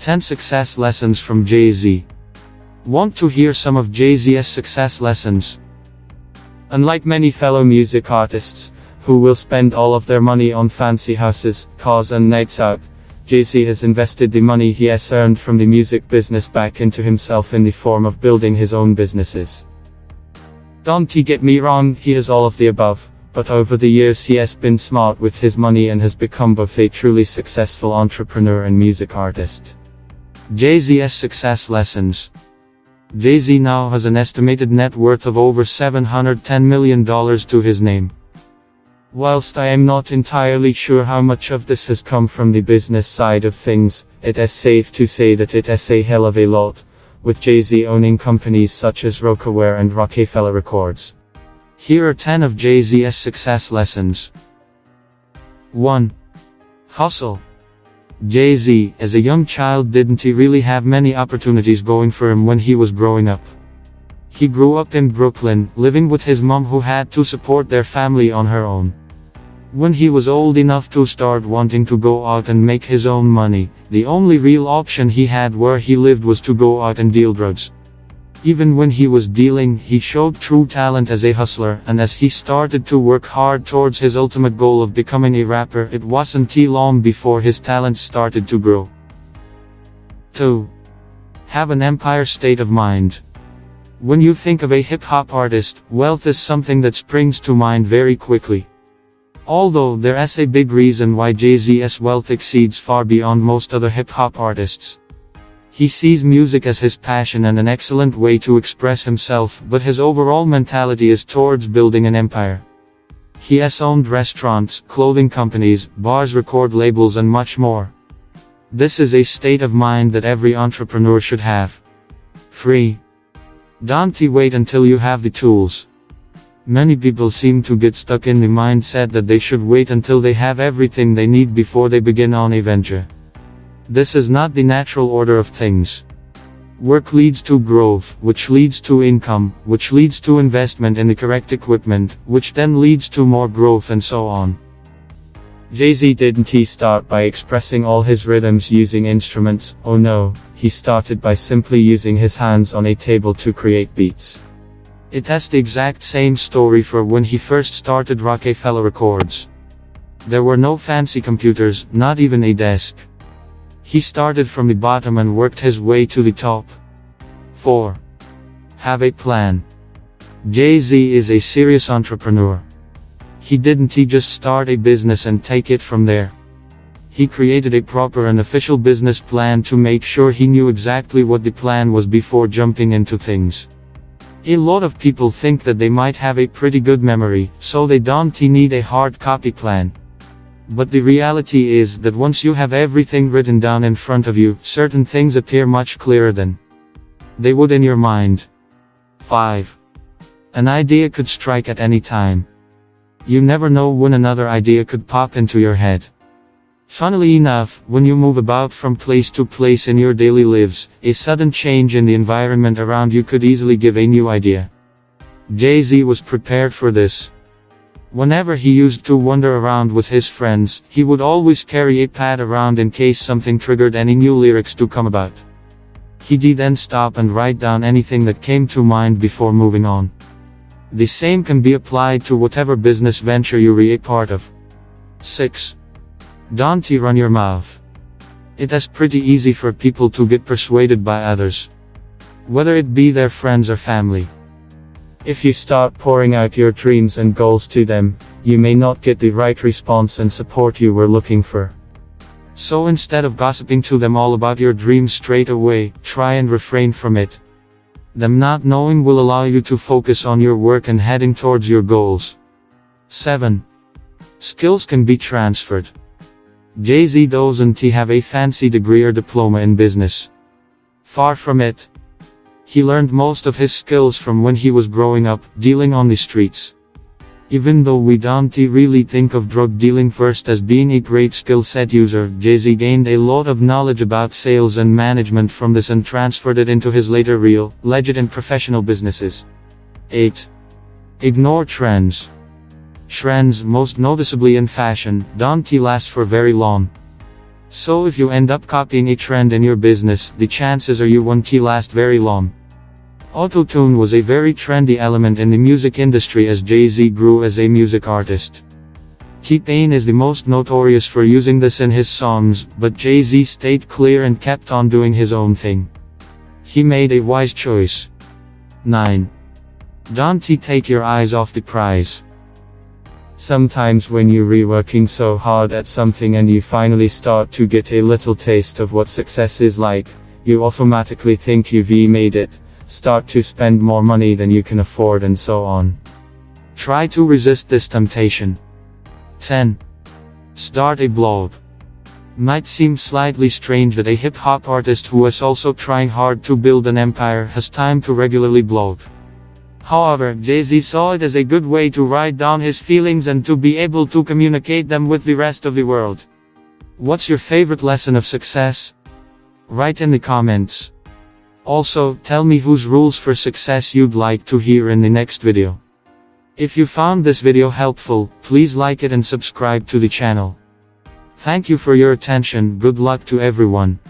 10 Success Lessons from Jay-Z. Want to hear some of Jay-Z's success lessons? Unlike many fellow music artists, who will spend all of their money on fancy houses, cars and nights out, Jay-Z has invested the money he has earned from the music business back into himself in the form of building his own businesses. Don't get me wrong, he has all of the above, but over the years he has been smart with his money and has become both a truly successful entrepreneur and music artist. Jay-Z's success lessons. Jay-Z now has an estimated net worth of over $710 million to his name. Whilst I am not entirely sure how much of this has come from the business side of things, it is safe to say that it is a hell of a lot, with Jay-Z owning companies such as Rocawear and Rockefeller Records. Here are 10 of Jay-Z's success lessons. 1. Hustle. Jay-Z, as a young child, didn't he really have many opportunities going for him when he was growing up. He grew up in Brooklyn, living with his mom who had to support their family on her own. When he was old enough to start wanting to go out and make his own money, the only real option he had where he lived was to go out and deal drugs. Even when he was dealing, he showed true talent as a hustler, and as he started to work hard towards his ultimate goal of becoming a rapper, it wasn't too long before his talents started to grow. 2. Have an empire state of mind. When you think of a hip-hop artist, wealth is something that springs to mind very quickly. Although there is a big reason why Jay-Z's wealth exceeds far beyond most other hip-hop artists. He sees music as his passion and an excellent way to express himself, but his overall mentality is towards building an empire. He has owned restaurants, clothing companies, bars, record labels and much more. This is a state of mind that every entrepreneur should have. 3. Don't wait until you have the tools. Many people seem to get stuck in the mindset that they should wait until they have everything they need before they begin on a venture. This is not the natural order of things. Work leads to growth, which leads to income, which leads to investment in the correct equipment, which then leads to more growth and so on. Jay-Z didn't start by expressing all his rhythms using instruments. Oh no, he started by simply using his hands on a table to create beats. It has the exact same story for when he first started Rockefeller Records. There were no fancy computers, not even a desk. He started from the bottom and worked his way to the top. 4. Have a plan. Jay-Z is a serious entrepreneur. He didn't just start a business and take it from there. He created a proper and official business plan to make sure he knew exactly what the plan was before jumping into things. A lot of people think that they might have a pretty good memory, so they don't need a hard copy plan. But the reality is that once you have everything written down in front of you, certain things appear much clearer than they would in your mind. 5. An idea could strike at any time. You never know when another idea could pop into your head. Funnily enough, when you move about from place to place in your daily lives, a sudden change in the environment around you could easily give a new idea. Jay-Z was prepared for this. Whenever he used to wander around with his friends, he would always carry a pad around in case something triggered any new lyrics to come about. He'd then stop and write down anything that came to mind before moving on. The same can be applied to whatever business venture you're a part of. 6. Don't run your mouth. It is pretty easy for people to get persuaded by others, whether it be their friends or family. If you start pouring out your dreams and goals to them, you may not get the right response and support you were looking for. So instead of gossiping to them all about your dreams straight away, try and refrain from it. Them not knowing will allow you to focus on your work and heading towards your goals. 7. Skills can be transferred. Jay-Z doesn't have a fancy degree or diploma in business. Far from it. He learned most of his skills from when he was growing up, dealing on the streets. Even though we don't really think of drug dealing first as being a great skill set user, Jay-Z gained a lot of knowledge about sales and management from this and transferred it into his later real, legit and professional businesses. 8. Ignore trends. Trends, most noticeably in fashion, don't last for very long. So if you end up copying a trend in your business, the chances are you won't last very long. Auto-tune was a very trendy element in the music industry as Jay-Z grew as a music artist. T-Pain is the most notorious for using this in his songs, but Jay-Z stayed clear and kept on doing his own thing. He made a wise choice. 9. Don't take your eyes off the prize. Sometimes when you're reworking so hard at something and you finally start to get a little taste of what success is like, you automatically think you've made it, start to spend more money than you can afford and so on. Try to resist this temptation. 10. Start a blog. Might seem slightly strange that a hip-hop artist who is also trying hard to build an empire has time to regularly blog. However, Jay-Z saw it as a good way to write down his feelings and to be able to communicate them with the rest of the world. What's your favorite lesson of success? Write in the comments. Also, tell me whose rules for success you'd like to hear in the next video. If you found this video helpful, please like it and subscribe to the channel. Thank you for your attention. Good luck to everyone.